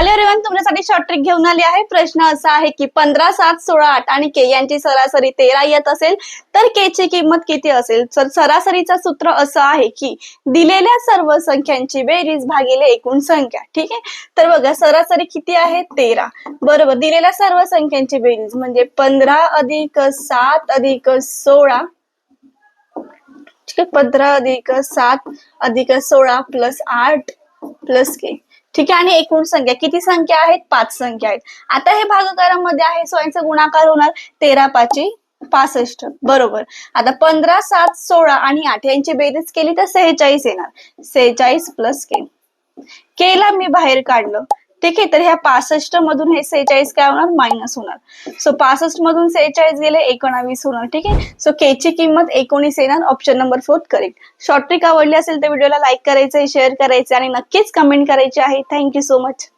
Hello everyone, तुमच्यासाठी short trick घेऊन आली आहे। प्रश्न असा आहे की 15, 7, 16, 8 आणि के यांची सरासरी 13 येत असेल तर के ची किंमत किती असेल। तर सरासरीचं सूत्र असं आहे की दिलेल्या सर्व संख्यांची बेरीज भागिले एकूण संख्या। ठीक आहे, तर बघा सरासरी किती आहे 13 बरोबर। दिलेल्या सर्व संख्यांची बेरीज म्हणजे 15 अधिक 7 अधिक 16, ठीक आहे, 15 अधिक 7 अधिक 16 प्लस 8 प्लस के। ठीक आहे, आणि एकूण संख्या किती संख्या आहेत 5 संख्या आहेत। आता हे भागाकारामध्ये आहे, सो यांचा गुणाकार होणार 13 5 65 बरोबर। आता 15 7 16 आणि 8 यांची बेरीज केली तर 46 येणार। 46 प्लस के, केला मी बाहेर काढलं। ठीक आहे, तर ह्या 65 मधून हे 46 काय होणार मायनस होणार। सो 65 मधून 46 गेले 19 होणार। ठीक आहे, सो के ची किंमत 19 येणार। Option number 4 correct. Short trick आवडली असेल तर व्हिडिओला लाईक करायचं, शेअर करायचं आणि नक्कीच कमेंट करायची आहे। Thank you so much.